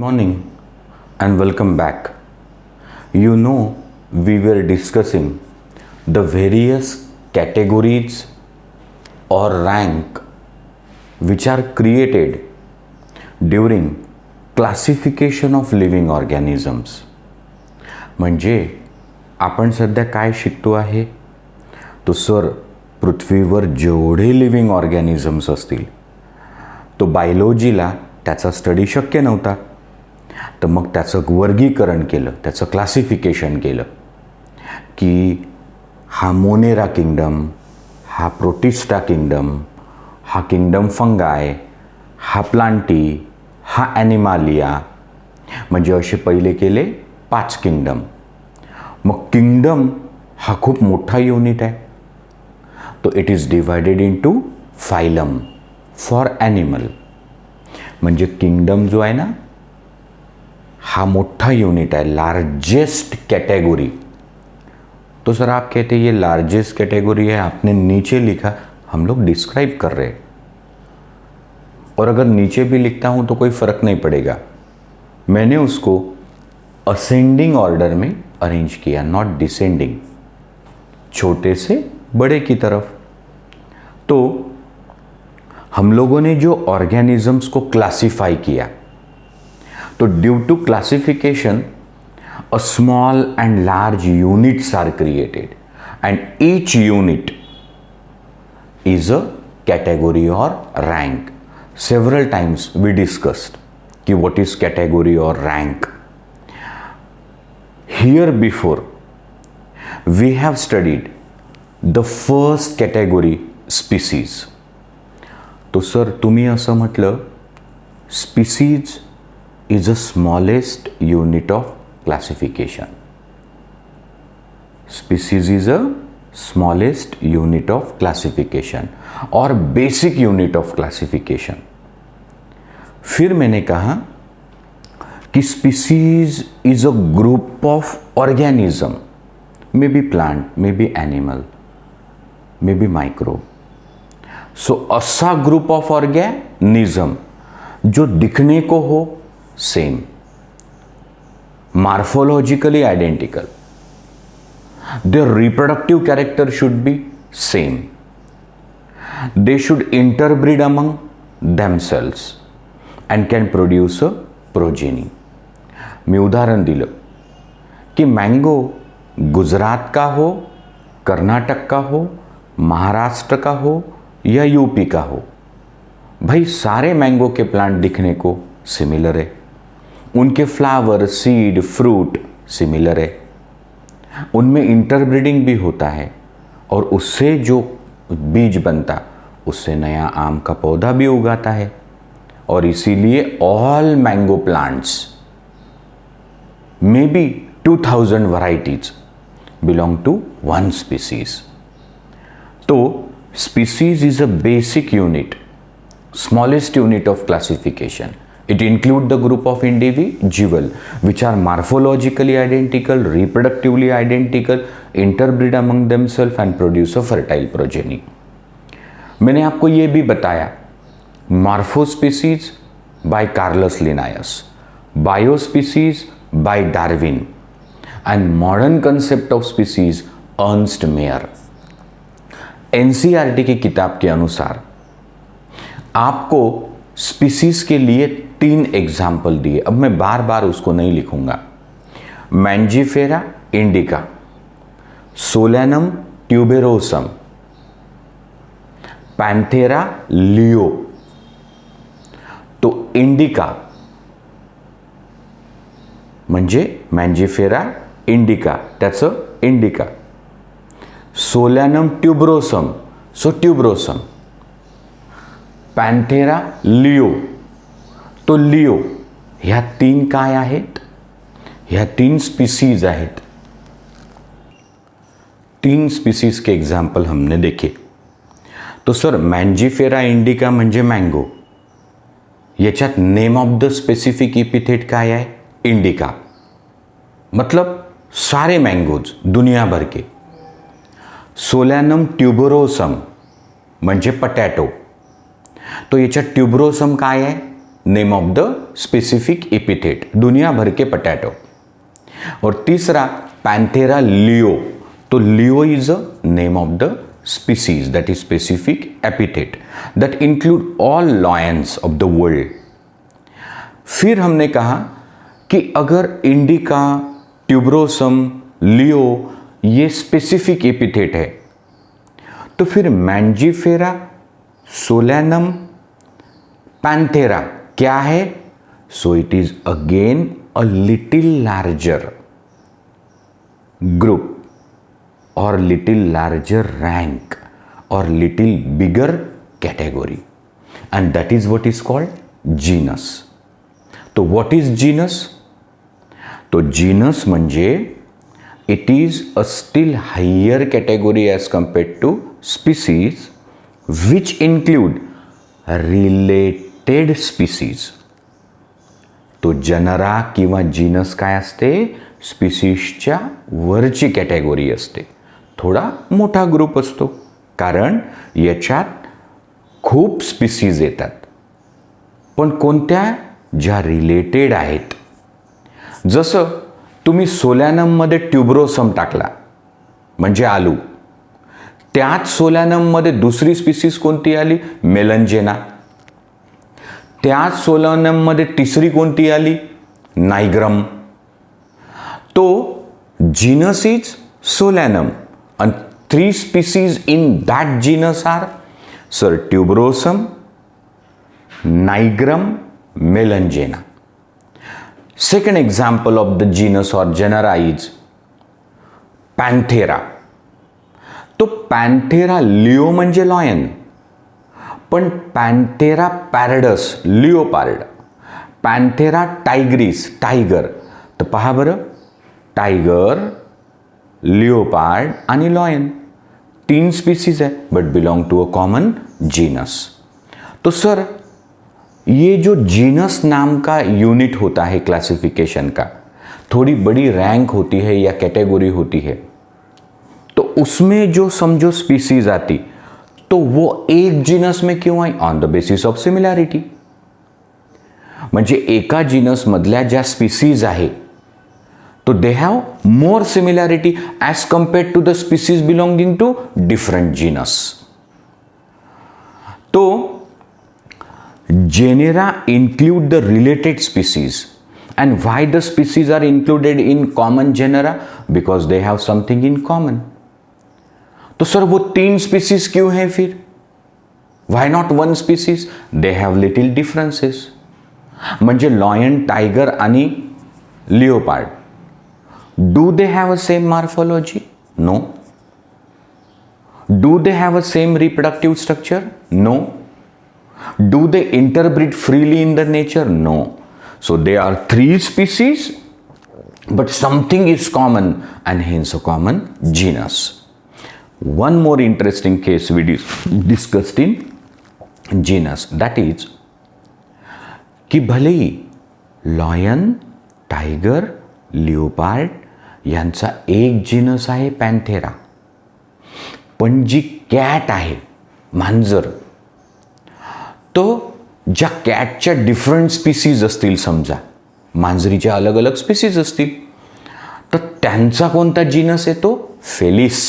Morning and welcome back. You know, we were discussing the various categories or rank which are created during classification of living organisms. म्हणजे आपण सध्या काय शिकतो आहे तो sir पृथ्वीवर जेवढे लिव्हिंग ऑर्गॅनिझम्स असतील तो बायोलॉजीला त्याचा स्टडी शक्य नव्हता, तर मग त्याचं वर्गीकरण केलं, त्याचं क्लासिफिकेशन केलं की हा मोनेरा किंगडम, हा प्रोटिस्टा किंगडम, हा किंगडम फंगाय, हा प्लांटी, हा ॲनिमालिया, म्हणजे असे पहिले केले 5 किंगडम. मग किंगडम हा खूप मोठा युनिट आहे, तो it is divided into phylum for animal. म्हणजे किंगडम जो आहे ना हा मोठा यूनिट है, लार्जेस्ट कैटेगरी. तो सर आप कहते हैं ये लार्जेस्ट कैटेगरी है, आपने नीचे लिखा, हम लोग डिस्क्राइब कर रहे हैं. और अगर नीचे भी लिखता हूं तो कोई फर्क नहीं पड़ेगा, मैंने उसको असेंडिंग ऑर्डर में अरेंज किया, नॉट डिसेंडिंग, छोटे से बड़े की तरफ. तो हम लोगों ने जो ऑर्गेनिजम्स को क्लासिफाई किया, तो due to classification a small and large units are created and each unit is a category और rank. Several times we discussed कि व्हाट इज कैटेगरी और rank. Here before we have studied the first category species. तो sir तुम्ही असं म्हटलं species is the smallest unit of classification. Species is a smallest unit of classification or basic unit of classification. फिर मैंने कहा कि species is a group of organism, maybe plant, maybe animal, maybe microbe. So ऐसा group of organism जो दिखने को हो same, morphologically identical, their reproductive character should be same, they should interbreed among themselves and can produce a progeny. मी उदाहरण दिलं की mango Gujarat का हो, कर्नाटक का हो, महाराष्ट्र का हो या यूपी का हो, भाई सारे मैंगो के प्लांट दिखने को सिमिलर है, उनके फ्लावर, सीड, फ्रूट सिमिलर है, उनमें इंटरब्रीडिंग भी होता है और उससे जो बीज बनता उससे नया आम का पौधा भी उगाता है. और इसीलिए all mango plants may be 2000 varieties belong to one species. तो species is a basic unit, smallest unit of classification. It includes the group of individual which are morphologically identical, reproductively identical, interbreed among themselves and produce a fertile progeny. मैंने आपको ये भी बताया morphospecies by Carolus Linnaeus, biospecies by Darwin and modern concept of species Ernst Mayr. NCERT की किताब के अनुसार आपको species के लिए 3 एग्जाम्पल दिए. अब मैं बार बार उसको नहीं लिखूंगा. Mangifera indica, Solanum tuberosum, Panthera leo. तो इंडिका म्हणजे मैंजीफेरा इंडिका, त्याचं indica. Solanum tuberosum, so tuberosum. Panthera leo, तो लिओ. ह्या 3 काय आहेत? ह्या 3 स्पीसीज आहेत. 3 स्पीसीज के एग्जाम्पल हमने देखे. तो सर मैंजीफेरा इंडिका म्हणजे मँगो, याच्यात name of the specific epithet काय आहे? इंडिका. मतलब सारे मैंगोज दुनिया भर के. सोलैनम ट्यूबरोसम म्हणजे पटॅटो, तो याच्यात ट्यूबरोसम काय आहे? Name of the specific epithet, दुनिया भर के पोटैटो। और तीसरा पैंथेरा लियो, तो leo is a name of the species, that is specific epithet that include all lions of the world. फिर हमने कहा कि अगर इंडिका, ट्यूबरोसम, लियो ये स्पेसिफिक एपिथेट है, तो फिर मैंजीफेरा, सोलैनम, पैंथेरा क्या है? So it is again a little larger group और लिटिल लार्जर रैंक और little bigger category, and that is what is called genus. तो व्हाट इज जीनस? तो जीनस म्हणजे it is a still higher category as compare to species which include related species. तो genera किंवा genus काय असते? स्पीसीजच्या वरची कॅटेगोरी असते, थोडा मोठा ग्रुप असतो, कारण याच्यात खूप स्पीसीज येतात, पण कोणत्या? ज्या रिलेटेड आहेत. जसं तुम्ही सोलॅनममध्ये ट्यूबरोसम टाकला म्हणजे आलू, त्याच सोलॅनममध्ये दुसरी स्पीसीज कोणती आली? मेलंजेना. त्याच सोलॅनममध्ये तिसरी कोणती आली? नायग्रम. तो genus is सोलॅनम and 3 species in that genus are, sir, tuberosum, nigrum, melangena. Second example of the genus or genera is Panthera. तो पॅन्थेरा लिओ म्हणजे लॉयन, पण पॅन्थेरा पॅरडस लिओपार्ड, पॅन्थेरा टायग्रिस टायगर. तर पहा बरं, टायगर, लिओपार्ड आणि लॉयन 3 स्पीसीज है but belong to a common genus. तो sir ये जो जीनस नाम का यूनिट होता है क्लासिफिकेशन का, थोड़ी बड़ी रैंक होती है या कैटेगरी होती है, तो उसमें जो समझो स्पीसीज आती, तो वो एक जीनस में क्यों आई? On the basis of similarity. म्हणजे एका जीनस मधल्या ज्या स्पीसीज आहे, तो they have more similarity as compared to the species belonging to different genus. तो genera include the related species, and why the species are included in common genera? Because they have something in common. तो sir वो 3 species क्यों हैं फिर? Why not 1 species? They have little differences. म्हणजे lion, tiger आणि लिओपार्ड, do they have a same morphology? No. Do they have a same reproductive structure? No. Do they interbreed freely in the nature? No. So they are 3 species, but something is common and hence a common genus. One more interesting case we discussed in genus, that is कि भले ही lion, tiger, लिओपार्ड यांचा एक genus आहे पॅन्थेरा, पण जी cat आहे, मांजर, तो ज्या कॅटच्या डिफरंट स्पीसीज असतील, समजा मांजरीच्या अलग अलग स्पीसीज असतील, तर त्यांचा कोणता जीनस येतो? फेलिस.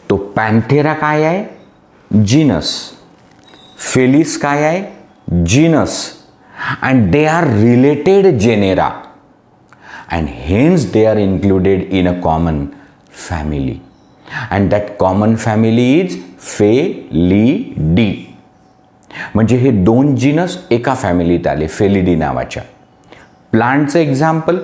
तो पॅन्थेरा काय आहे? जीनस. फेलिस काय आहे? Genus. And they are related genera, and hence they are included in a common family, and that common family is Felidae. म्हणजे हे 2 जीनस एका फॅमिलीत आले, फेलिडी नावाच्या. प्लांटचं एक्झाम्पल,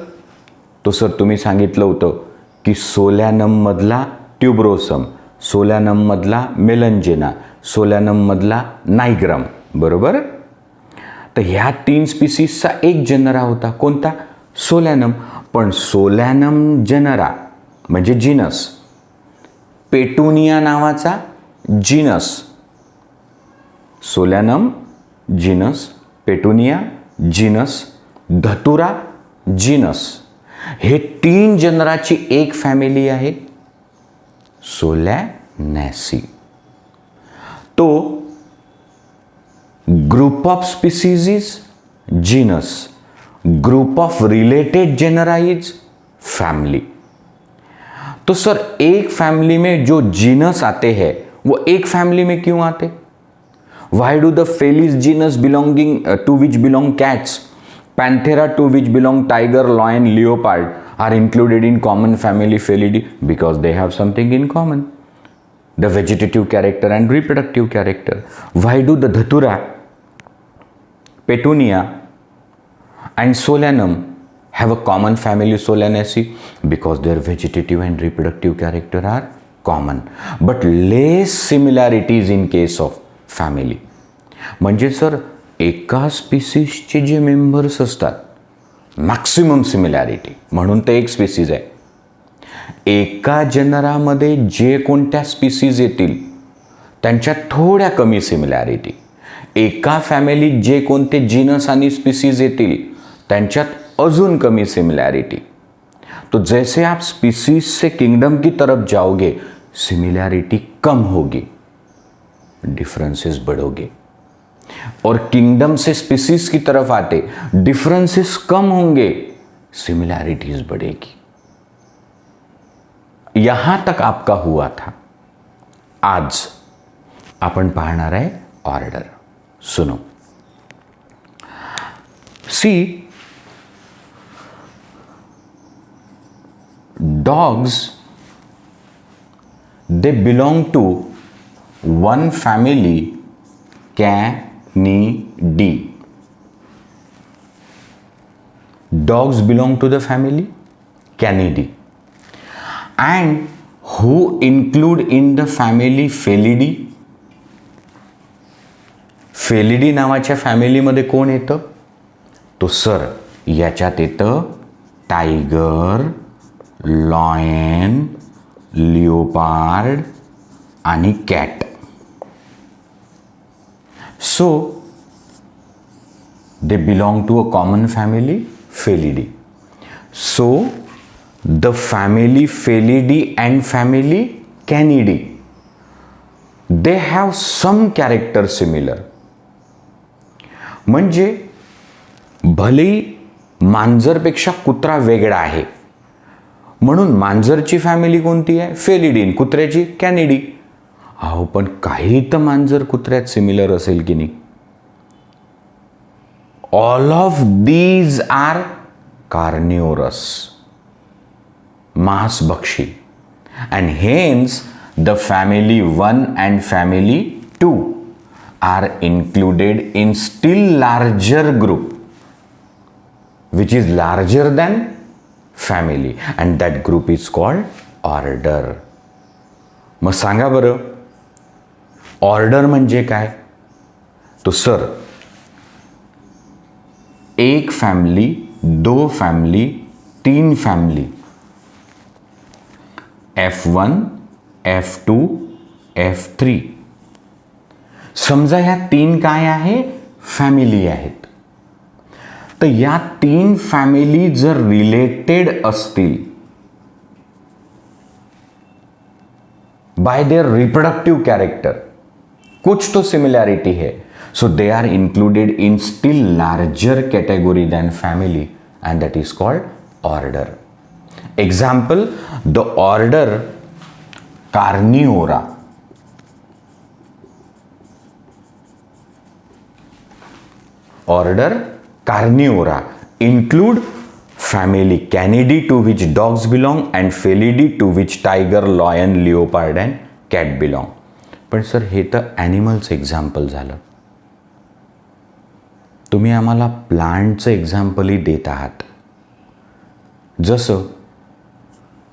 तो सर तुम्ही सांगितलं होतं की सोलॅनम मधला ट्यूबरोसम, सोलॅनम मधला मेलंजेना, सोलॅनम मधला नायग्रम, बरोबर. तर ह्या 3 स्पीसीजचा एक जनरा होता, कोणता? सोलॅनम. पण सोलॅनम जनरा म्हणजे जीनस, पेटुनिया नावाचा genus, सोलॅनम genus, petunia genus, Datura genus, हे 3 जनराची एक फॅमिली आहे सोलॅनॅसी. तो group of species is genus, group of related genera is family. तो सर एक फैमिली में जो जीनस आते हैं वो एक फैमिली में क्यों आते? Why do the Felis genus belonging to which belong cats, Panthera to which belong tiger, lion, leopard are included in common family Felidae? Because they have something in common, the vegetative character and reproductive character. Why do the Dhatura, Petunia and Solanum have a common family Solanaceae? Because their vegetative and reproductive character are common, but less similarities in case of family. म्हणजे sir एका स्पीसीजचे जे members असतात maximum similarity म्हणून ते एक species आहे. एका जनरामध्ये जे कोणत्या स्पीसीज येतील त्यांच्यात थोड्या कमी सिमिलॅरिटी, एका फॅमिलीत जे कोणते जीनस आणि स्पीसीज येतील त्यांच्यात अजून कमी सिमिलॅरिटी. तो जैसे आप स्पीसीज से किंगडम की तरफ जाओगे सिमिलैरिटी कम होगी, डिफरेंसेस बढ़ोगे, और किंगडम से स्पीसीज की तरफ आते डिफरेंसेस कम होंगे, सिमिलैरिटीज बढ़ेगी. यहां तक आपका हुआ था. आज आपण पाहणार आहे ऑर्डर. सुनो, C, dogs, they belong to one family, Canidae. Dogs belong to the family Canidae, and who include in the family Felidae. Felidae नावाच्या फॅमिलीमध्ये कोण येतं? तो सर याच्यात येतं टायगर, लॉयन, लिओपार्ड आणि cat. So they belong to a common family Felidae. So the family Felidae and family Canidae, they have some character similar. म्हणजे भलेही मांजरपेक्षा कुत्रा वेगळा आहे म्हणून मांजरची फॅमिली कोणती आहे? फेलिडीन, कुत्र्याची कॅनिडी. अहो पण काही तर मांजर कुत्र्यात सिमिलर असेल की नाही? All of these are carnivorous, मांसभक्षी, and hence the family 1 and family 2 are included in still larger group which is larger than family, and that group is called order. मग सांगा बरं ऑर्डर म्हणजे काय? तो सर एक फॅमिली, दो family, तीन family, F1, F2, F3. समजा ह्या तीन काय आहे? फॅमिली आहेत. तर या तीन फॅमिली जर रिलेटेड असतील बाय देयर रिप्रोडक्टिव कैरेक्टर, कुछ तो सिमिलैरिटी है, so they are included in still larger category than family, and that is called order. Example, the order Carnivora. Order Carnivora include family Canidae to which dogs belong and Felidae to which tiger, lion, leopard and cat belong. पण sir हे तर animals example झालं. तुम्ही आम्हाला प्लांटचं एक्झाम्पलही देत आहात. जसं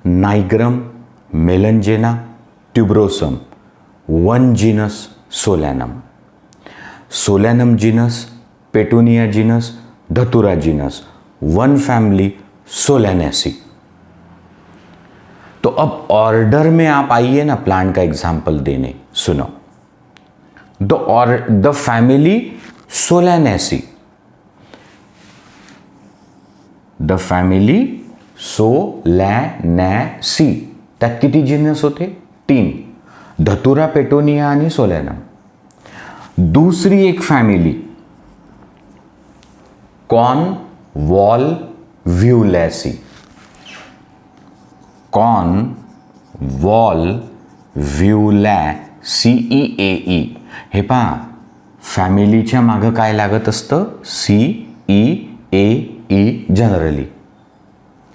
nigrum, melongena, tuberosum, one genus Solanum, Solanum genus, Petunia genus, Datura genus, one family Solanaceae. तो अब ऑर्डर में आप आइए ना प्लांट का एग्जाम्पल देने. सुनो, the family Solanaceae, the family Solanaceae, त्यात किती जीनस होते? 3, धतुरा, पेटोनिया आणि सोलॅनम. दूसरी एक फॅमिली कॉनव्हॉल्व्युलॅसी. कॉनव्हॉल्व्युलॅसीईएई. हे पहा, फॅमिलीच्या मागं काय लागत असतं? CEAE generally.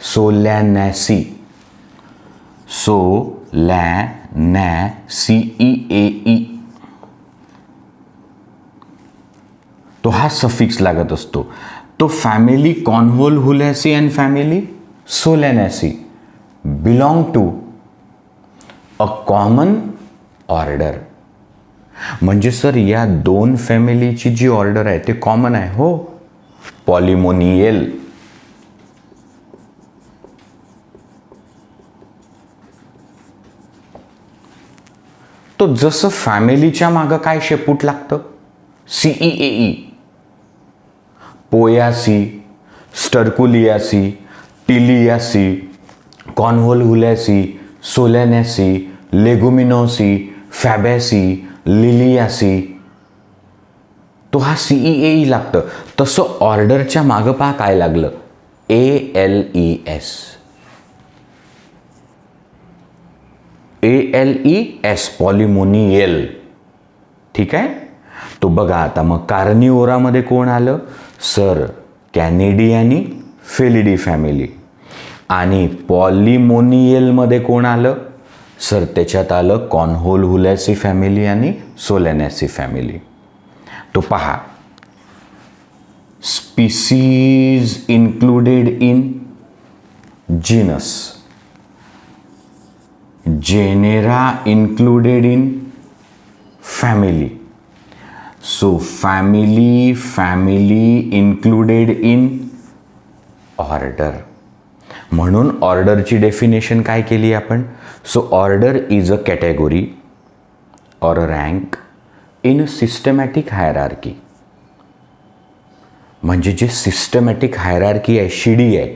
सोलॅनॅसी. सोलॅनॅसीईएई. तो हा सफिक्स लागत असतो. तो family Convolvulaceae and family Solanaceae belong to a common order. म्हणजे सर या दोन फॅमिलीची जी ऑर्डर आहे ते कॉमन आहे. हो, पॉलिमोनियल. तो जसं फॅमिलीच्या मागं काय शेपूट लागतं? CEAE. Poaceae, Sterculiaceae, Tiliaceae, Convolvulaceae, Solanaceae, Leguminosae, Fabaceae, Liliaceae. तो हा CEAE लागतं. तसं ऑर्डरच्या मागं पहा काय लागलं? ALES. ALES पॉलिमोनियल. ठीक आहे. तो बघा आता मग कार्निओरामध्ये कोण आलं? सर कॅनिडी आणि फेलिडी फॅमिली. आणि पॉलिमोनियलमध्ये कोण आलं? सर त्याच्यात आलं कॉनव्होल्व्युलॅसी फॅमिली आणि सोलॅनॅसी फॅमिली. तो पहा, species included in genus, genera included in family. So family included in order. म्हणून ऑर्डरची डेफिनेशन काय केली आपण? सो ऑर्डर इज अ कॅटेगोरी और अ रँक इन सिस्टमॅटिक हायरार्की. म्हणजे जे सिस्टमॅटिक हायरार्की आहे, शिडी आहे,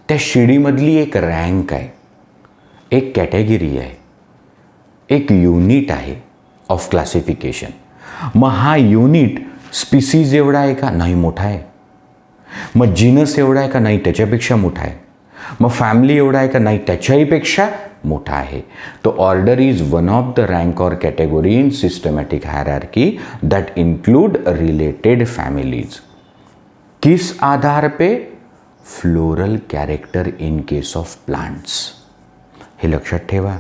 त्या शिडीमधली एक रँक आहे, एक कॅटेगरी आहे, एक युनिट आहे ऑफ क्लासिफिकेशन. मग हा युनिट स्पीसीज एवढा आहे का? नाही, मोठा आहे. मग जीनस एवढा आहे का? नाही, त्याच्यापेक्षा मोठा आहे. मग फॅमिली एवढा आहे का? नाही, त्याच्याहीपेक्षा मोठा आहे. तो order is one of the rank और category in systematic hierarchy that include related families. किस आधार पे? Floral character in case of plants. हे लक्षात ठेवा.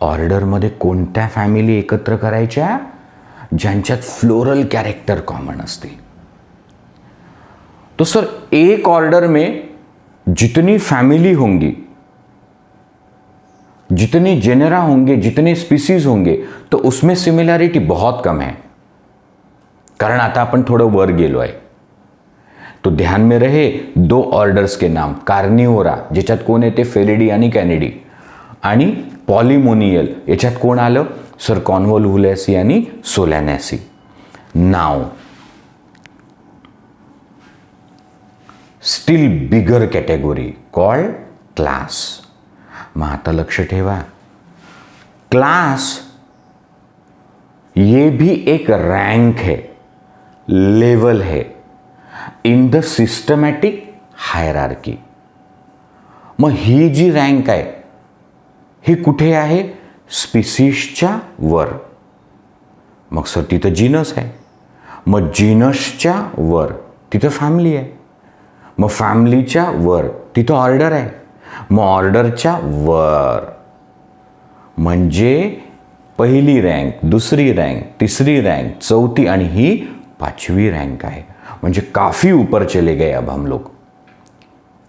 ऑर्डरमध्ये कोणत्या फॅमिली एकत्र करायच्या? ज्यांच्यात फ्लोरल कैरेक्टर कॉमन असते. तो सर एक ऑर्डर में जितनी फैमिली होंगी, जितने जेनेरा होंगे, जितने स्पीसीज होंगे, तो उसमें सिमिलैरिटी बहुत कम है. कारण आता अपन थोड़ा वर गेलो आहे. तो ध्यान में रहे दो ऑर्डर्स के नाम. कार्निओरा ज्याच्यात कोण येते? फेलिडी आणि कॅनिडी. आणि पॉलिमोनियल याच्यात कोण आलं? सर कॉनव्होल्व्युलॅसी आणि सोलॅनॅसी. नाव स्टिल बिगर कॅटेगोरी कॉल्ड क्लास. मग आता लक्ष ठेवा, क्लास ये भी एक रैंक है, लेवल है इन द सिस्टमॅटिक हायरार्की. मग ही जी रँक आहे ही कुठे आहे? स्पीसीजच्या वर. मग सर तिथं जीनस आहे. मग जीनसच्या वर तिथं फॅमिली आहे. मग फॅमिलीच्या वर तिथं ऑर्डर आहे. मग ऑर्डरच्या वर म्हणजे पहिली रँक, दुसरी रँक, तिसरी रँक, चौथी आणि ही पाचवी रँक आहे. म्हणजे काफी ऊपर चले गए अब हम लोग.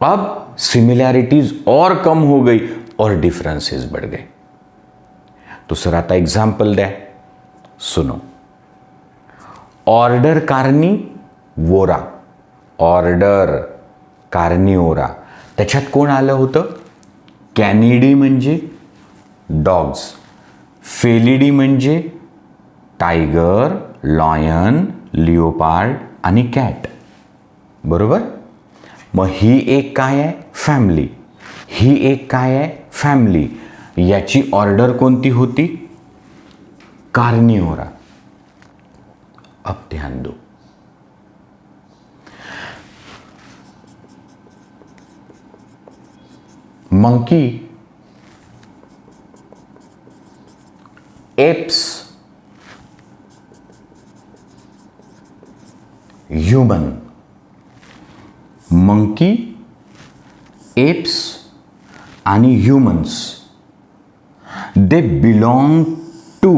अब सिमिलैरिटीज और कम हो गई और डिफरेंसेस बढ़ गए. तो सर आता एग्जाम्पल द्या. सुनो. ऑर्डर कार्निवोरा, ऑर्डर कार्निओरा, त्याच्यात कोण आलं होतं? कॅनिडी म्हणजे डॉग्स, फेलिडी म्हणजे टायगर, लॉयन, लिओपार्ड आणि कॅट. बरोबर. मग ही एक काय आहे? फॅमिली. ही एक काय आहे? फॅमिली. याची ऑर्डर कोणती होती? कार्निओरा. अब ध्यान दो, monkey, apes, human. Monkey, apes आणि humans, they belong to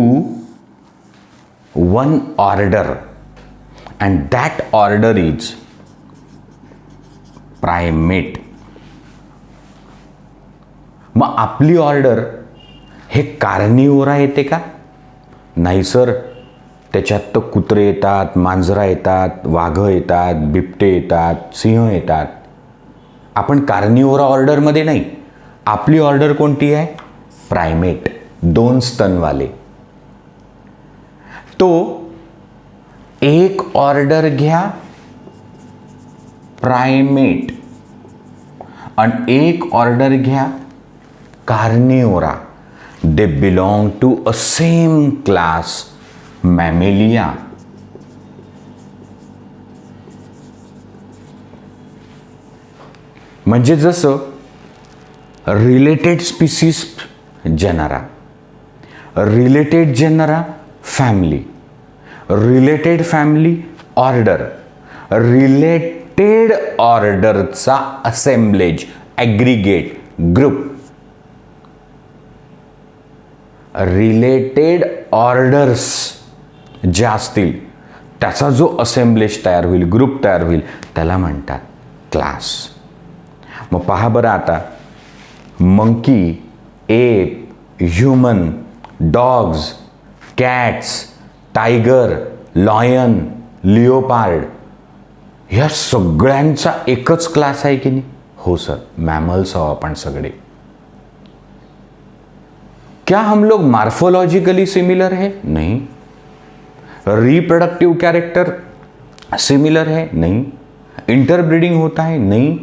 one order and that order is primate. मग आपली ऑर्डर हे कार्निवोरा येते का? नाही सर, त्याच्यात तर कुत्रे येतात, मांजरा येतात, वाघ येतात, बिबटे येतात, सिंह येतात. आपण कार्निवोरा ऑर्डरमध्ये नाही. आपली ऑर्डर कोणती आहे? प्रायमेट, 2 स्तनवाले. तो एक ऑर्डर घ्या प्रायमेट आणि एक ऑर्डर घ्या Carnivora. They belong to a same class, Mammalia. म्हणजे जसं related species genera, related genera family, related family order, related ऑर्डरचा assemblage, aggregate, group. Related orders ज्या असतील त्याचा जो असेंब्लेज तयार होईल, ग्रुप तयार होईल, त्याला म्हणतात क्लास. मग पहा बरं आता, monkey, ape, human, dogs, cats, tiger, lion, leopard, ह्या सगळ्यांचा एकच क्लास आहे की नाही? हो सर, मॅमल्स आहो आपण सगळे. क्या हम लोग मार्फोलॉजिकली सिमिलर है? नहीं. रिप्रोडक्टिव कैरेक्टर सिमिलर है? नहीं. इंटरब्रीडिंग होता है? नहीं.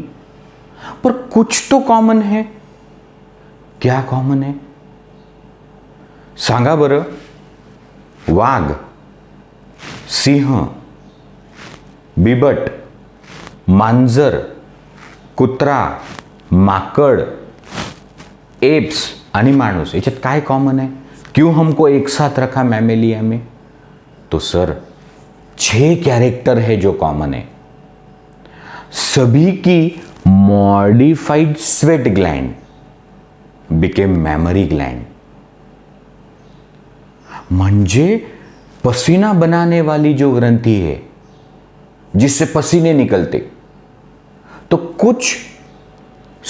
पर कुछ तो कॉमन है. क्या कॉमन है? सांगा बरं. वाघ, सिंह, बिबट, मांजर, कुत्रा, माकड, एप्स आणि माणूस, याच्यात काय कॉमन है? क्यों हमको एक साथ रखा मैमेलिया में? तो सर 6 कैरेक्टर है जो कॉमन है. सभी की modified sweat gland became mammary gland. म्हणजे पसीना बनाने वाली जो ग्रंथि है जिससे पसीने निकलते, तो कुछ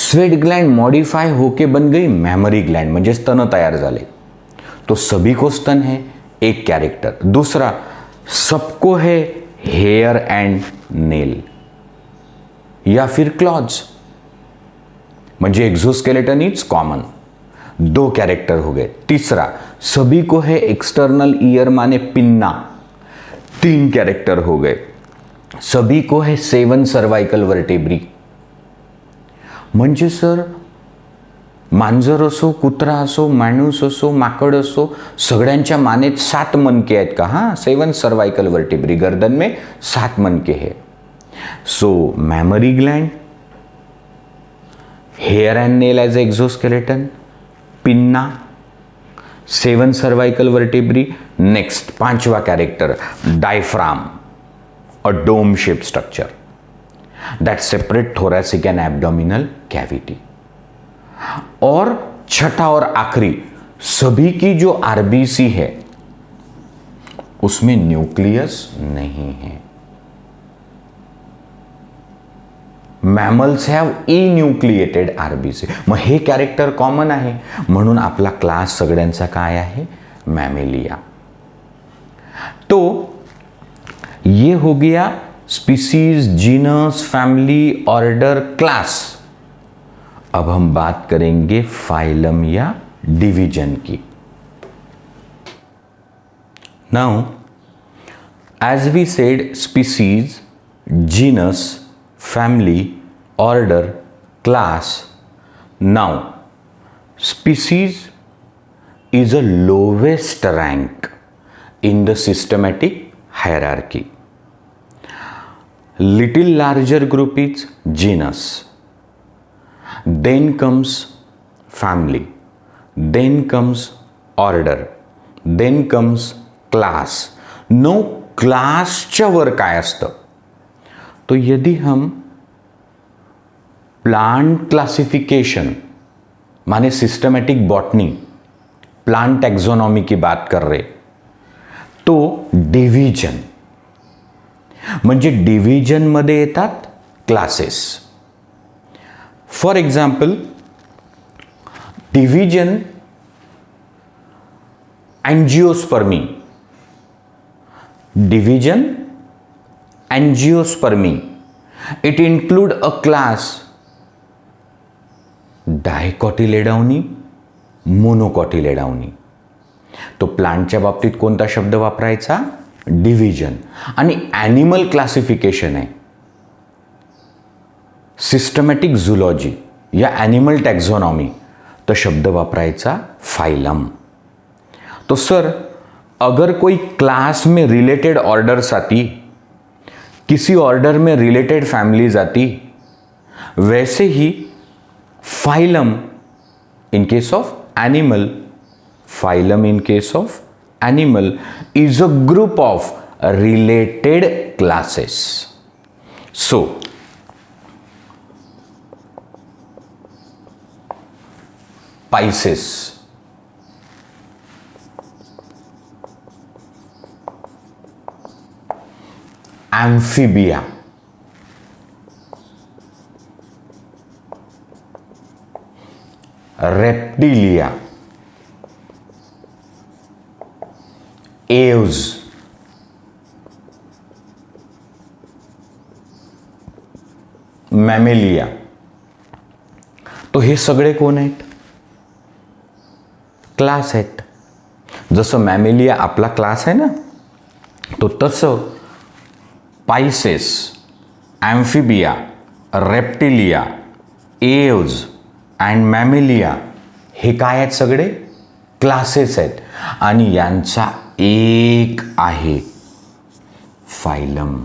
स्वेट ग्लैंड मॉडिफाई होके बन गई मैमरी ग्लैंड, म्हणजे स्तन तयार झाले. तो सभी को स्तन है, एक कैरेक्टर. दूसरा, सबको है हेयर एंड नेल या फिर क्लॉज, म्हणजे एक्सोस्केलेटन इज कॉमन, 2 कैरेक्टर हो गए. तीसरा, सभी को है external ear Mane pinna, 3 character हो गए. सभी को है 7 सर्वाइकल वर्टेब्री. म्हणजे सर मांजर असो, कुत्रा असो, माणूस असो, माकड असो, सगळ्यांच्या मानेत 7 मनके आहेत का? हां, 7 सर्वाइकल वर्टेब्री, गर्दन में 7 मनके है. So mammary gland, hair and nail as exoskeleton, pinna, 7 cervical vertebrae. Next 5वां character, diaphragm, a dome shape structure that separate thoracic and abdominal cavity. और छठा और आखिरी, सभी की जो आरबीसी है उसमें न्यूक्लियस नहीं है. Mammals have enucleated RBC. मग हे कॅरेक्टर कॉमन आहे म्हणून आपला क्लास सगळ्यांचा काय आहे? मॅमेलिया. तो ये हो गया species, genus, family, order, class. अब हम बात करेंगे फाइलम या डिवीजन की. Now as we said, species, genus, family, order, class. Now species is a lowest rank in the systematic hierarchy. Little larger group is genus. Then comes family. Then comes order. Then comes class. No क्लासच्या वर काय असतं? तो यदि हम plant classification माने systematic botany, plant taxonomy की बात कर रहे, तो डिव्हिजन म्हणजे डिव्हिजन मध्ये येतात classes. For example division Angiospermae. Division Angiospermae, it include a class Dicotyledonae, Monocotyledonae. तो प्लांटच्या बाबतीत कोणता शब्द वापरायचा? डिव्हिजन. आणि ॲनिमल क्लासिफिकेशन आहे, सिस्टमॅटिक झुलॉजी या ॲनिमल टॅक्सोनॉमी, तो शब्द वापरायचा फाइलम. तो सर अगर कोई क्लास में रिलेटेड ऑर्डर्स आती, किसी ऑर्डर में रिलेटेड फैमिलीज आती, वैसे ही phylum in case of animal, phylum in case of animal is a group of related classes. So Pisces, Amphibia, Reptilia, Aves, Mammalia. तो हे सगळे कोण आहेत? क्लास आहेत. जसं मॅमेलिया आपला क्लास आहे ना, तो तसं Pisces, Amphibia, Reptilia, Aves and Mammalia हे काय आहेत? सगळे क्लासेस आहेत. आणि यांचा एक आहे फाइलम,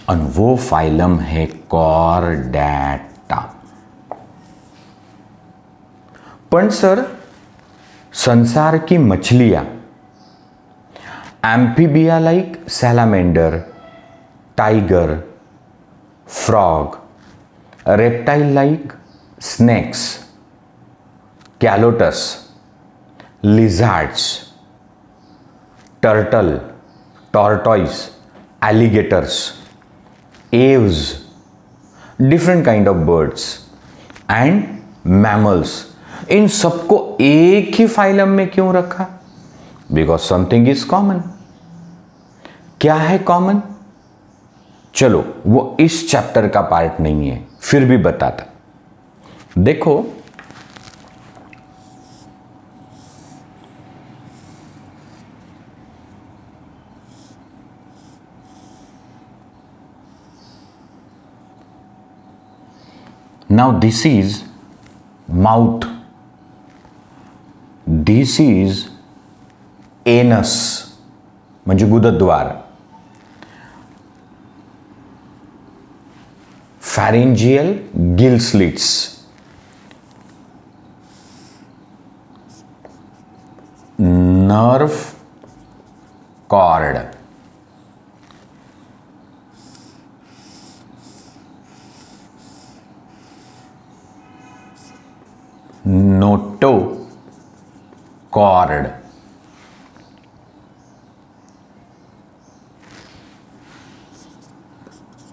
आणि वो फाइलम है कॉर्डेटा. पण सर संसार की मछलियां, Amphibia like salamander, tiger, frog, reptile like snakes, Calotes, lizards, turtle, tortoise, alligators, Aves, different kind of birds and mammals, इन सबको एक ही फाइलम में क्यों रखा? Because something is common. क्या है कॉमन? चलो वो इस चैप्टर का पार्ट नहीं है, फिर भी बताता. देखो now this is mouth, this is anus म्हणजे गुदद्वार, pharyngeal gill slits, nerve cord, notochord,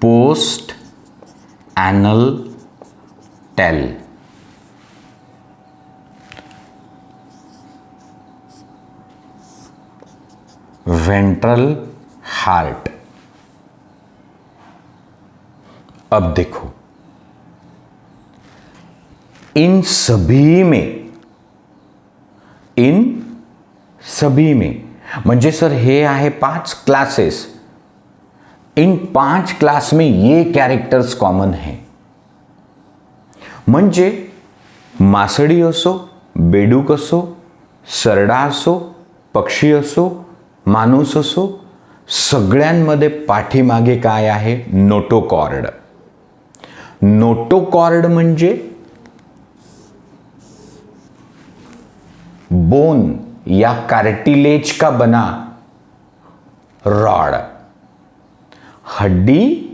post anal tail, ventral heart. अब देखो इन सभी में म्हणजे सर हे आहे 5 क्लासेस. इन 5 क्लास में ये कैरेक्टर्स कॉमन है. म्हणजे मासडी असो, बेडूक असो, सरडा असो, पक्षी असो, माणूस असो, सगळ्यांमध्ये पाठीमागे काय आहे? नोटोकॉर्ड. नोटोकॉर्ड म्हणजे बोन या कार्टिलेज का बना रॉड. हड्डी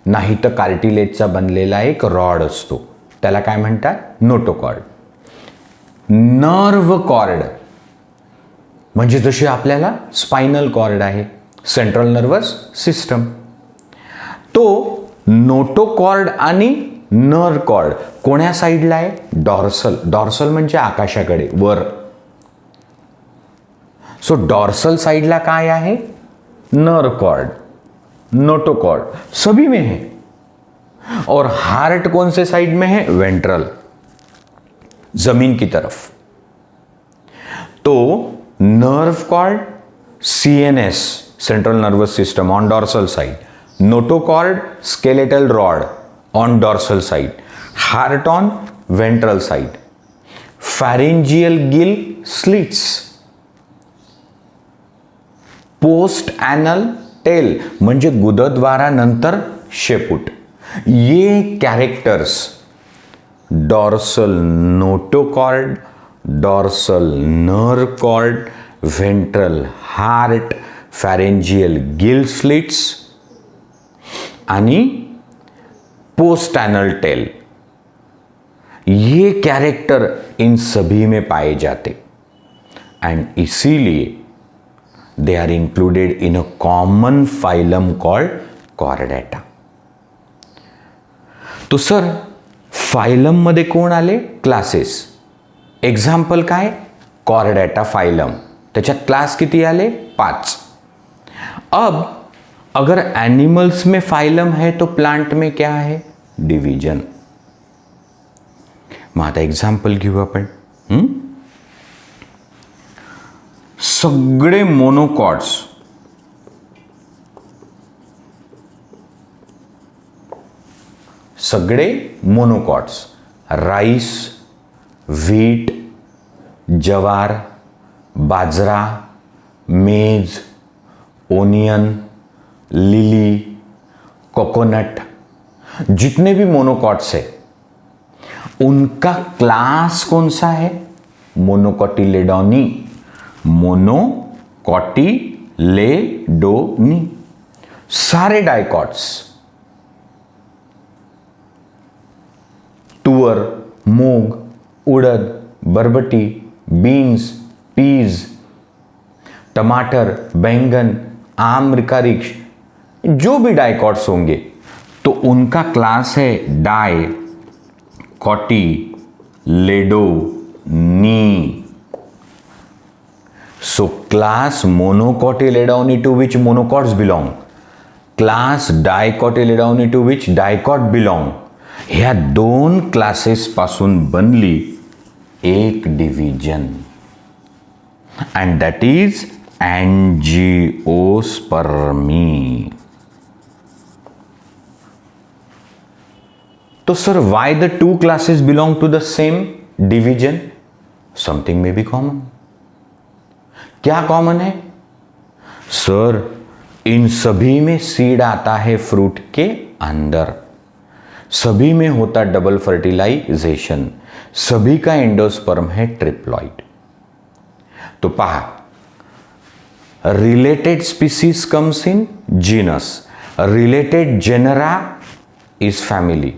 नाही तर कार्टिलेजचा बनलेला एक रॉड असतो, त्याला काय म्हणतात? नोटोकॉर्ड. नर्व कॉर्ड म्हणजे जशी आपल्याला स्पायनल कॉर्ड आहे, सेंट्रल नर्वस सिस्टम. तो नोटोकॉर्ड आणि नर्व कॉर्ड कोण्या साईडला आहे? डॉर्सल. डॉर्सल म्हणजे आकाशाकडे, वर. सो डॉर्सल साइडला काय आहे? नर्व कॉर्ड, नोटोकॉर्ड सभी में है. और हार्ट कौन से साइड में है? वेंट्रल, जमीन की तरफ. तो nerve cord, CNS central nervous system on dorsal side, notochord skeletal rod on dorsal side, heart on ventral side, pharyngeal gill slits, post anal tail म्हणजे गुदद्वारानंतर शेपूट. ये characters dorsal notochord, dorsal nerve cord, ventral heart, pharyngeal gill slits आणि post anal tail, ये character इन सभी में पाए जाते एंड इसीलिए they are included in a common phylum called Chordata. तो सर फायलम मध्ये कोण आले? क्लासेस. एग्जाम्पल काय? Chordata phylum. त्याच्यात क्लास किती आले? 5. अब अगर एनिमल्स में फाइलम है तो प्लांट में क्या है? डिवीजन. मग आता एग्जाम्पल घेऊ आपण. सगळे मोनोकॉट्स, सगळे मोनोकॉट्स, राईस, व्हीट, जवार, बाजरा, मेज, ओनियन, लिली, कोकोनट, जितने भी मोनोकॉट्स है उनका क्लास कौन सा है? मोनोकॉटिलेडोनी. मोनोकॉटिलेडोनी. सारे डाइकॉट्स, तुअर, मूंग, उड़द, बरबटी, बीन्स, पीज, टमाटर, बैंगन, आम का वृक्ष, जो भी डाइकॉट्स होंगे तो उनका क्लास है डाइकॉटिलेडोनी. So class monocotyledone to which monocots belong, class dicotyledone to which dicot belong. ह्या 2 क्लासेस पासून बनली एक division and that is angiospermy. तो sir, why the 2 classes belong to the same division? Something may be common. क्या common है? Sir, in सभी में seed आता है फ्रूट के अंदर, सभी में होता डबल फर्टिलाइजेशन, सभी का एंडोस्पर्म है ट्रिप्लॉइड. तो पहा, related species comes in genus, related genera is family,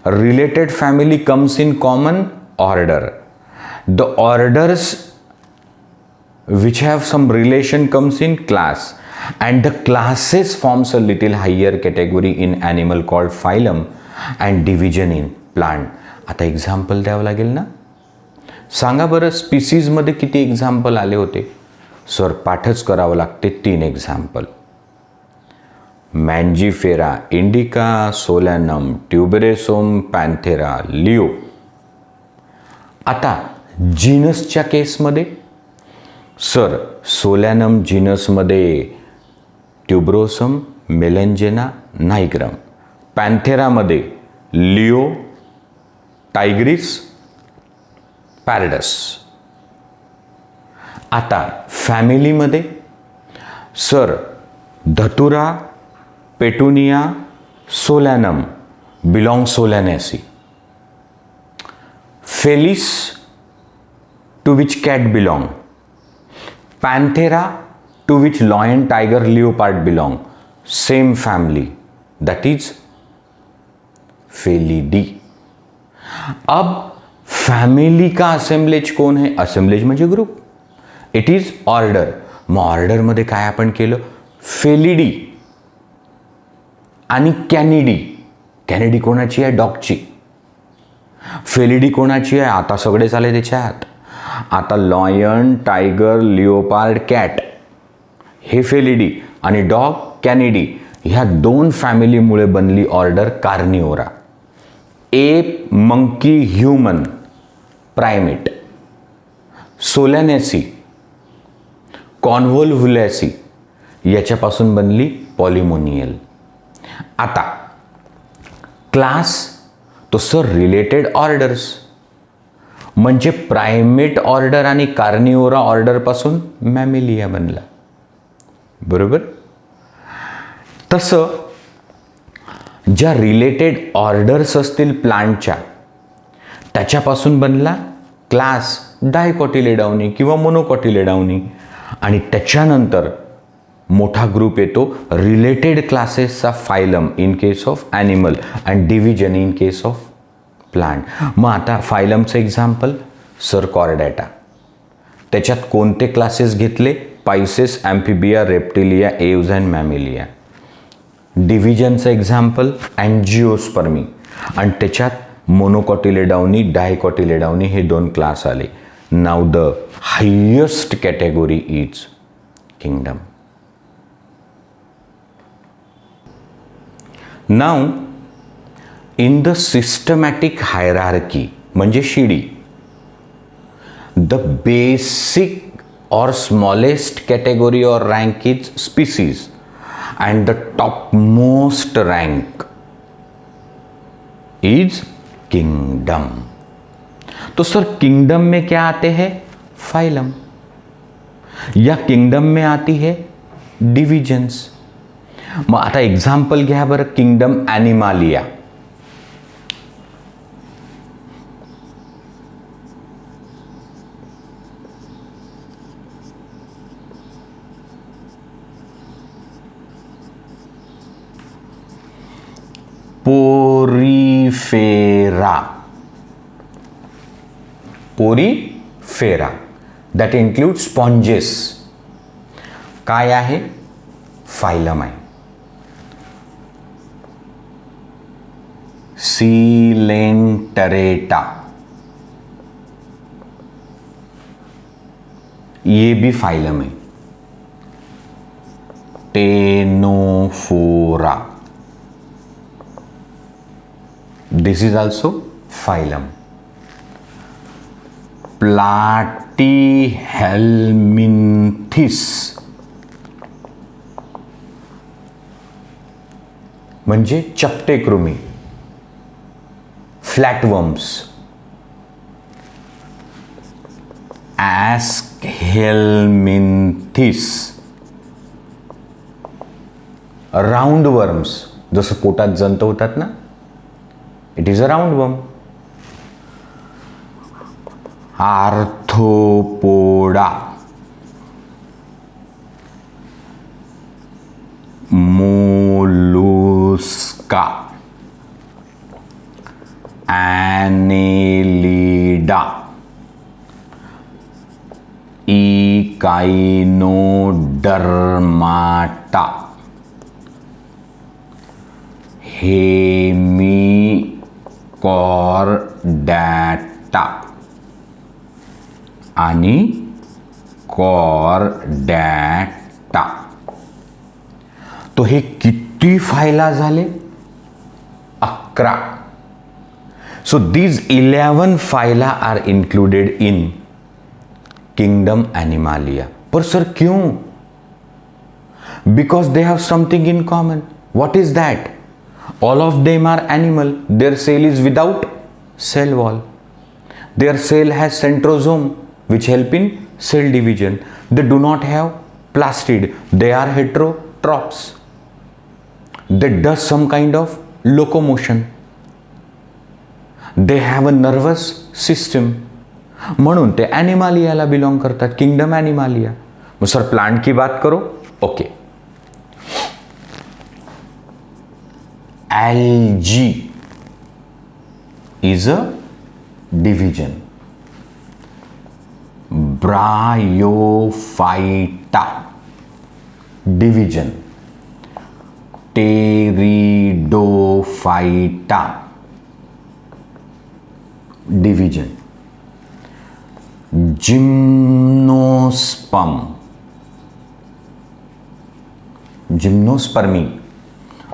related family comes in common order. The orders which have some relation comes in class and the classes forms a little higher category in animal called phylum and division in plant. आता example द्यावं लागेल ना. सांगा बरं, species मध्ये किती example आले होते? सर, पाठच करावं लागते. 3 example. Mangifera indica, Solanum, tuberosum, Panthera, leo. आता जीनसच्या केसमध्ये सर, सोलॅनम जीनसमध्ये ट्युबरोसम, मेलेंजेना, नायग्रम. पॅन्थेरामध्ये लिओ, टायग्रिस, पॅरडस. आता फॅमिलीमध्ये sir, Datura, Petunia, Solanum belong Solanaceae. Felis, to which cat belong? Panthera, to which lion, tiger, leopard belong? Same family, that is Felidae. अब family का assemblage कोण आहे? Assemblage म्हणजे group. It is order. मग ऑर्डरमध्ये काय आपण केलं? फेलिडी आणि कॅनिडी. कॅनिडी कोणाची आहे? डॉगची. फेलिडी कोणाची आहे? आता सगळेच आले त्याच्यात. आता लॉयन, टायगर, लिओपार्ड, कॅट हे फेलिडी आणि डॉग कॅनिडी ह्या दोन फॅमिलीमुळे बनली order Carnivora. Ape, monkey, human, primate. Solanaceae, Convolvulaceae याच्यापासून बनली पॉलिमोनियल. आता क्लास तो सर रिलेटेड ऑर्डर्स म्हणजे प्रायमेट ऑर्डर आणि कार्निओरा ऑर्डर पासून मॅमेलिया बनला. बरोबर. तसं ज्या रिलेटेड ऑर्डर्स असतील प्लांटच्या त्याच्यापासून बनला क्लास डायकॉटिलेडाउनी किंवा मोनोकॉटिलेडाउनी. आणि त्याच्यानंतर मोठा ग्रुप येतो रिलेटेड क्लासेसचा phylum in case of animal and division in case of plant. मग आता फायलमचं एक्झाम्पल सर कॉर्डेटा. त्याच्यात कोणते क्लासेस घेतले? Pisces, Amphibia, Reptilia, Aves and Mammalia. डिव्हिजनचं एक्झाम्पल अँजिओस्पर्मी आणि त्याच्यात मोनोकॉटिलेडाउनी, डायकॉटिलेडाउनी हे दोन क्लास आले. Now the highest category is kingdom. Now in the systematic hierarchy म्हणजे शिडी, the basic or smallest category or rank is species and the topmost rank is kingdom. तो sir kingdom में क्या आते हैं? फाइलम. या किंगडम में आती है डिविजन्स. मग आता एग्जाम्पल घ्या बरं. Kingdom Animalia. Porifera. Porifera that include sponges. काय आहे? फायलम आहे. सीलेंटरेटा ये भी फाइलम है. Ctenophora this is also phylum. Platyhelminthes म्हणजे चपटे कृमी. फ्लॅटवर्म्स. Aschelminthes round worms. जसं पोटात जंत होतात ना, it is a round worm. Arthropoda. Mollusca. Annelida. Echinodermata. Hemichordata आणि कॉर्डॅटा. तो हे किती फायला झाले? 11. So these 11 phyla are included in kingdom Animalia. Per sir क्यों? Because they have something in common. What is that? All of them are animal. Their cell is without cell wall. Their cell has centrosome which help in cell division. They do not have plastid, they are heterotrophs. They does some kind of locomotion. They have a nervous system. म्हणून ते एनिमालियाला belong करतात, kingdom Animalia. Sir plant की बात करो, okay. Algae is a division. Bryophyta division. Pteridophyta division. Gymnospermae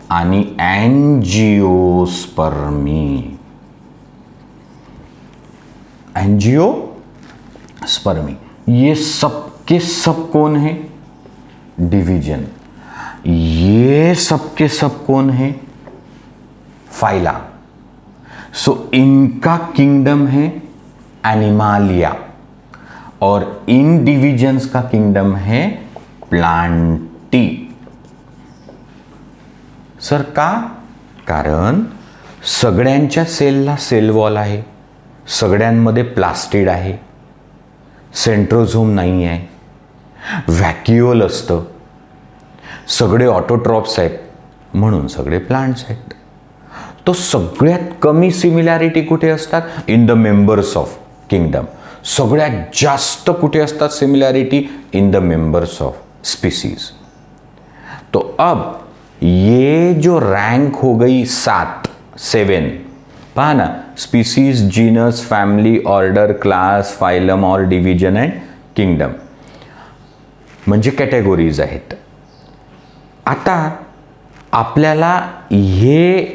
आणि Angiospermae, ये सब के सब कौन है? डिवीजन. ये सब के सब कौन है? फाइला. सो इनका किंगडम है एनिमालिया और इन डिविजन्स का किंगडम है प्लांटी. सर का? कारण सगळ्यांच्या सेलला सेल वॉल आहे, सगळ्यांमध्ये प्लास्टिड आहे, सेंट्रोझोम नाही आहे, व्हॅक्युओल असतं, सगळे ऑटोट्रॉप्स आहेत, म्हणून सगळे प्लांट्स आहेत. तो सगळ्यात कमी सिमिलॅरिटी कुठे असतात? In the members of kingdom. सगळ्यात जास्त कुठे असतात similarity? In the members of species. तो अब ये जो रैंक हो गई 7 पहा ना, species, genus, family, order, class, phylum और डिव्हिजन अँड किंगडम, म्हणजे कॅटेगोरीज आहेत. आता आपल्याला हे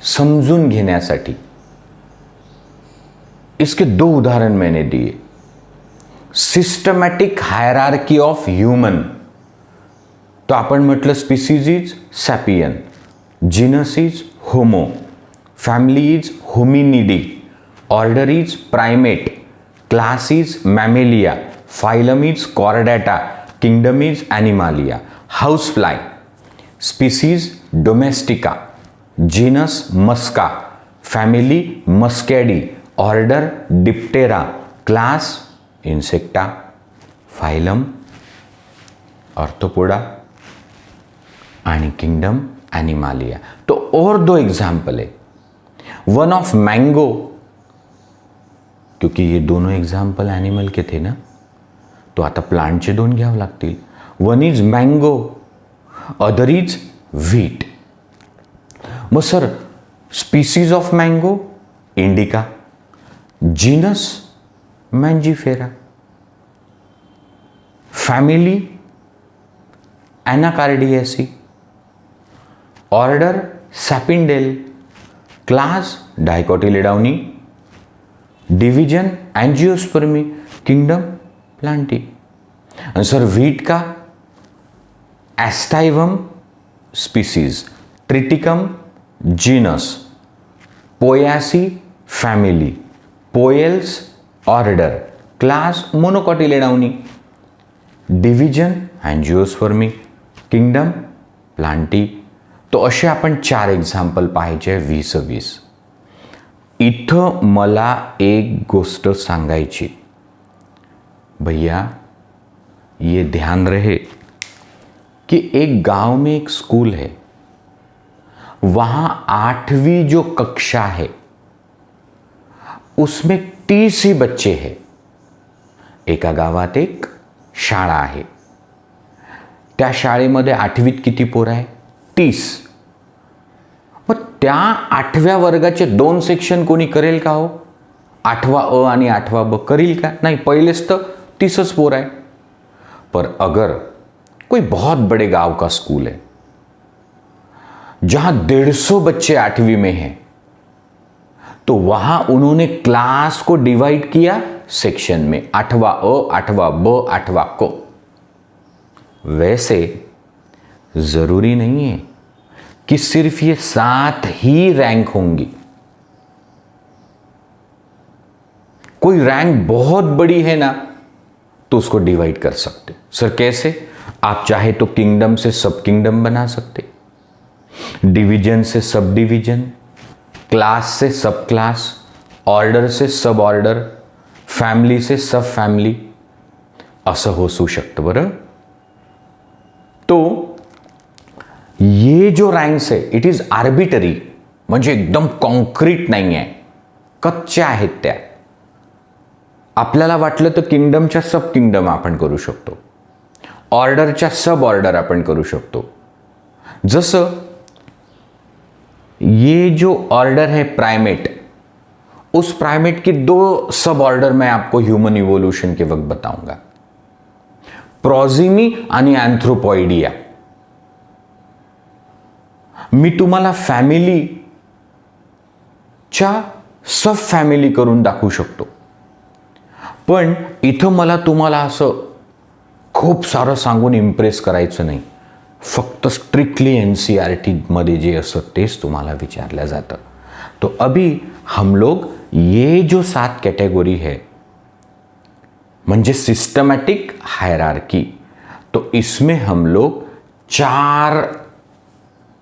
समजून घेण्यासाठी इसके 2 उदाहरण मैंने दिए. सिस्टमॅटिक हायरार्की ऑफ ह्यूमन, तो आपण म्हटलं species is sapiens, genus is Homo, family is Hominidae, order is primate, class is Mammalia, phylum is Chordata, kingdom is Animalia. House fly, species domestica, genus Musca, family Muscidae, order Diptera, class Insecta, phylum Arthropoda आणि kingdom Animalia. तो और 2 example है. One of mango, क्योंकि ये दोनों example animal के थे ना, तो आता प्लांटचे 2 घ्यावं लागतील. One is mango, other is wheat. मग sir species of mango indica, genus Mangifera, family Anacardiaceae, order Sapindales, class Dicotyledonae, division Angiospermae, kingdom Plantae. आणि सर व्हीट का? Aestivum species, Triticum genus, Poaceae family, Poales order, class Monocotyledonae, division Angiospermae, kingdom Plantae. तो असे आपण 4 example पाहायचे 20-20. इथं मला एक गोष्ट सांगायची, भैया ये ध्यान रहे कि एक गांव में एक स्कूल है, वहां 8वीं जो कक्षा है उसमें 30 ही बच्चे हैं. एका गावात एक शाळा आहे, त्या शाळेमध्ये 8वीत किती पोरं आहे? 30. मग त्या 8व्या वर्गाचे 2 सेक्शन कोणी करेल का हो? 8वा अ आणि 8वा ब करील का? नहीं, पहिलेच तर 30च पोर आहे. पर अगर कोई बहुत बड़े गांव का स्कूल है जहां 150 बच्चे 8वीं में हैं, तो वहां उन्होंने क्लास को डिवाइड किया सेक्शन में, 8वां अ, 8वां ब, 8वां को. वैसे जरूरी नहीं है कि सिर्फ ये 7 ही रैंक होंगी. कोई रैंक बहुत बड़ी है ना, तो उसको डिवाइड कर सकते. सर कैसे? आप चाहे तो किंगडम से सब किंगडम बना सकते, डिवीजन से सब डिवीजन, क्लास से सब क्लास, ऑर्डर से सब ऑर्डर, फॅमिली से सब फॅमिली, असं होऊ शकतं बरं. तो ये जो रँक्स आहे इट इज आर्बिटरी, म्हणजे एकदम कॉन्क्रीट नाही आहे, कच्च्या आहेत त्या. आपल्याला वाटलं तर किंगडमच्या सब किंगडम आपण करू शकतो, ऑर्डरच्या सब ऑर्डर अपन करू शकतो. जसं ये जो ऑर्डर है प्राइमेट, उस प्राइमेट की 2 सब ऑर्डर मैं आपको ह्यूमन इवोल्यूशन के वक्त बताऊंगा, प्रोझिमी आणि अँथ्रोपॉइडिया. मी तुम्हाला फॅमिलीच्या सब फॅमिली करून दाखवू शकतो, पण इथं मला तुम्हाला असं खूप सारं सांगून इम्प्रेस करायचं नाही. फक्त स्ट्रिक्टली NCERT मध्ये जे असतं तेच तुम्हाला विचारलं जातं. तो अभी हम लोग ये जो 7 कैटेगरी है म्हणजे सिस्टमैटिक हायरार्की, तो इसमें हम लोग 4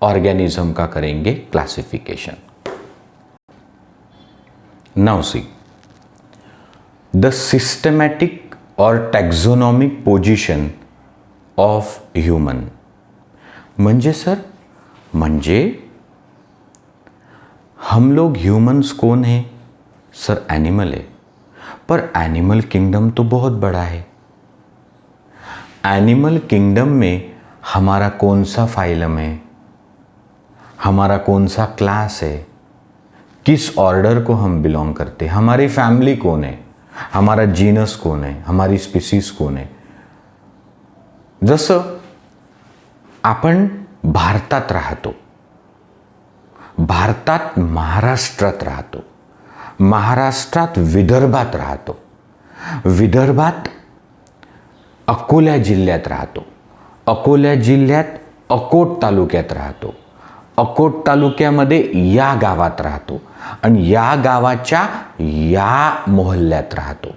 ऑर्गेनिज्म का करेंगे classification. Now see the systematic और टैक्सोनॉमिक पोजीशन ऑफ ह्यूमन. म्हणजे सर, म्हणजे हम लोग ह्यूमंस कौन है सर? एनिमल है, पर एनिमल किंगडम तो बहुत बड़ा है. एनिमल किंगडम में हमारा कौन सा फाइलम है, हमारा कौन सा क्लास है, किस ऑर्डर को हम बिलोंग करते हैं, हमारी फैमिली कौन है, हमारा जीनस कौन है, हमारी स्पीसीज कौन है. जसं आपण भारतात राहतो, भारतात महाराष्ट्रात राहतो, महाराष्ट्रात विदर्भात राहतो, विदर्भात अकोला जिल्ह्यात राहतो, अकोला जिल्ह्यात अकोट तालुक्यात राहतो, अकोट तालुक्यामध्ये या गावात राहतो आणि या गावाच्या या मोहल्ल्यात राहतो.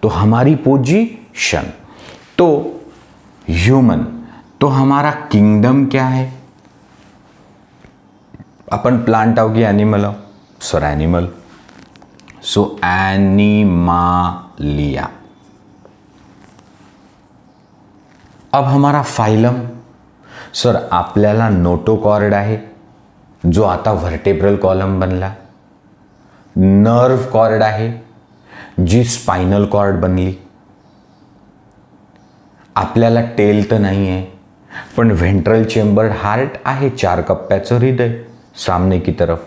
तो हमारी पोजीशन. तो ह्यूमन, तो हमारा किंगडम क्या है? अपन प्लांट आओ कि एनिमल आओ? Sir animal. So Animalia. अब हमारा फाइलम, सर आपल्याला नोटोकॉर्ड आहे जो आता व्हर्टेब्रल कॉलम बनला, नर्व कॉर्ड आहे जी स्पाइनल कॉर्ड बनली. आपल्याला टेल तर नाही आहे, पण व्हेंट्रल चेंबर्ड हार्ट आहे, 4 कप्प्याचं हृदय सामने की तरफ,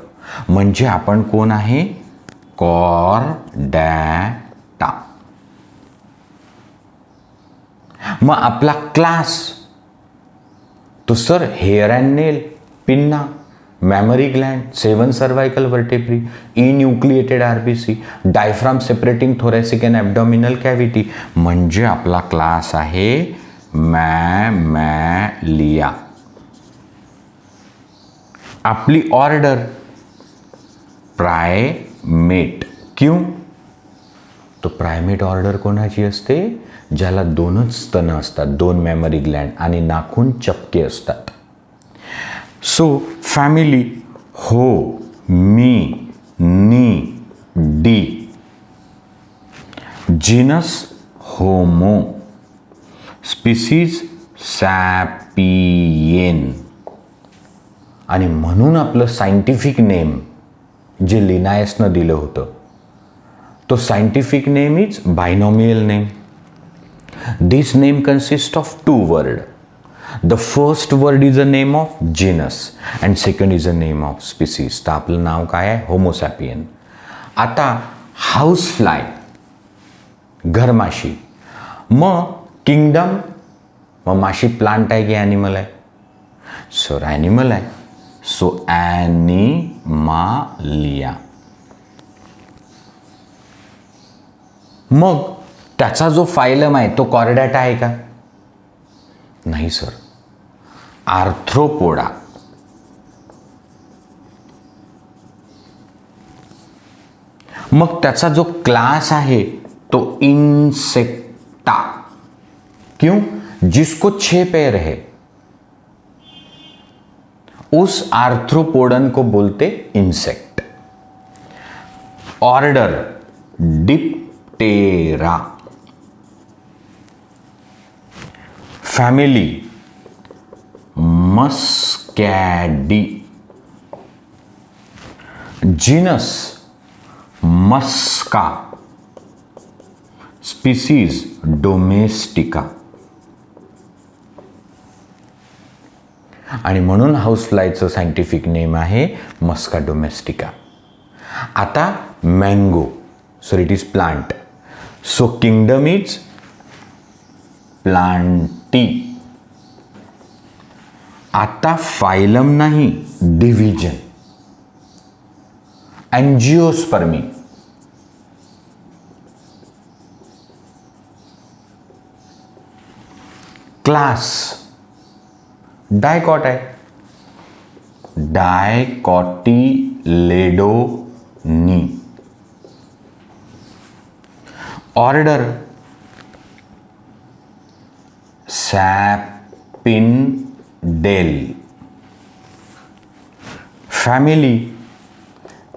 म्हणजे आपण कोण आहे? कॉर्डॅटा. मग आपला क्लास तो sir hair and nail, pinna, mammary gland, 7 cervical vertebrae, enucleated RBC, diaphragm separating thoracic and abdominal cavity, म्हणजे आपला क्लास आहे मॅमॅलिया. आपली ऑर्डर प्रायमेट. क्यों? तो प्रायमेट ऑर्डर कोणाची असते? ज्याला 2च स्तन असतात, 2 मॅमरी ग्लँड आणि नाखून चपके असतात. सो फॅमिली हो, मी, नी, D. Genus homo, species sapien. आणि म्हणून आपलं सायंटिफिक नेम जे लिनायसनं दिलं होतं, तो scientific name is binomial name. This name consist of 2 word. The first word is a name of genus and second is a name of species. तर आपलं नाव काय आहे? होमोसॅपियन. आता हाऊस फ्लाय, घरमाशी. मग किंगडम, मग माशी प्लांट आहे की ॲनिमल आहे? सर ॲनिमल आहे. सो ॲनिमालिया. मग त्याचा जो फायलम आहे तो कॉर्डॅटा आहे का? नाही सर, आर्थ्रोपोडा. मग त्याचा जो क्लास आहे तो इन्सेक्टा. क्यों? जिसको 6 पैर है, उस आर्थ्रोपोडन को बोलते insect. Order Diptera, family Muscidae, genus Musca, species domestica. आणि म्हणून हाऊसफ्लायचं सायंटिफिक नेम आहे मस्का डोमेस्टिका. आता mango, so it is plant, so kingdom is Plantae. आता फायलम नाही, डिव्हिजन, एंजिओस्पर्मी. क्लास डायकॉट आहे, Dicotyledonae. Order Sapindales, family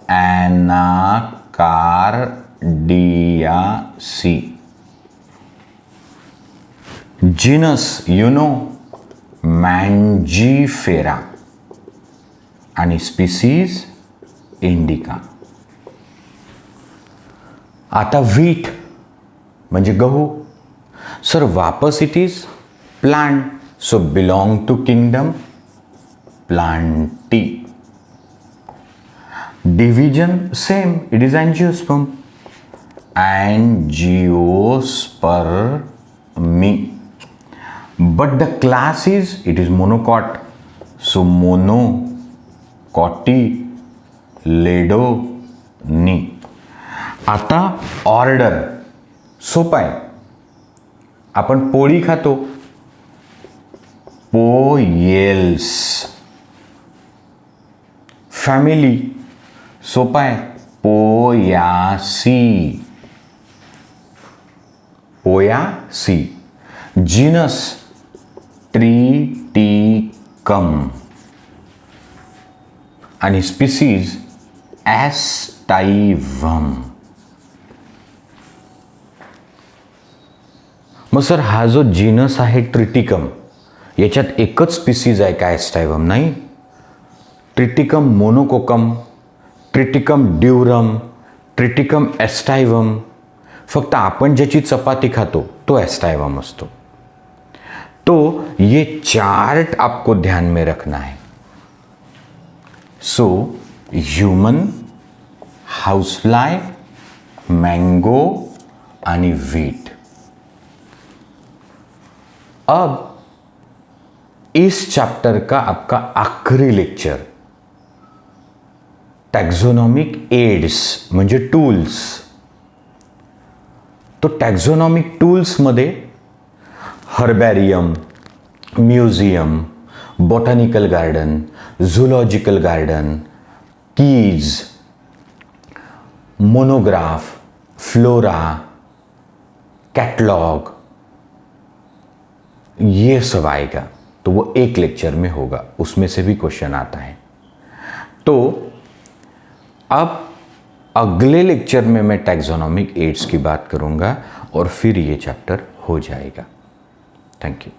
Anacardiaceae, genus Mangifera आणि species indica. आता व्हीट म्हणजे गहू. सर वापस it is plant, so belong to kingdom Plantae. Division same, it is angiosperm, Angiospermae. But the class is, it is monocot, so monocotyledone. आता order सोपा आहे, आपण पोळी खातो, पोयेल्स. फॅमिली सोपा आहे, पोयासी, पोयासी. जीनस ट्रिटिकम आणि स्पीसीज ॲस्टायव्हम. मग सर हा जो जीनस आहे ट्रिटिकम, याच्यात एकच स्पीसीज आहे का ॲस्टायव्हम? नाही. Triticum monococcum, Triticum durum, Triticum aestivum. फक्त आपण ज्याची चपाती खातो तो ॲस्टायव्हम असतो. तो ये चार्ट आपको ध्यान में रखना है. सो ह्यूमन, हाउसफ्लाई, मैंगो आणि व्हीट. अब इस चैप्टर का आपका आखरी लेक्चर टॅक्झोनॉमिक एड्स म्हणजे टूल्स. तो टॅक्झोनॉमिक टूल्समध्ये herbarium, museum, botanical garden, zoological garden, keys, monograph, flora, catalogue, ये सब आएगा. तो वो एक लेक्चर में होगा, उसमें से भी क्वेश्चन आता है. तो अब अगले लेक्चर में मैं टैक्सोनॉमिक एड्स की बात करूंगा और फिर ये चैप्टर हो जाएगा. Thank you.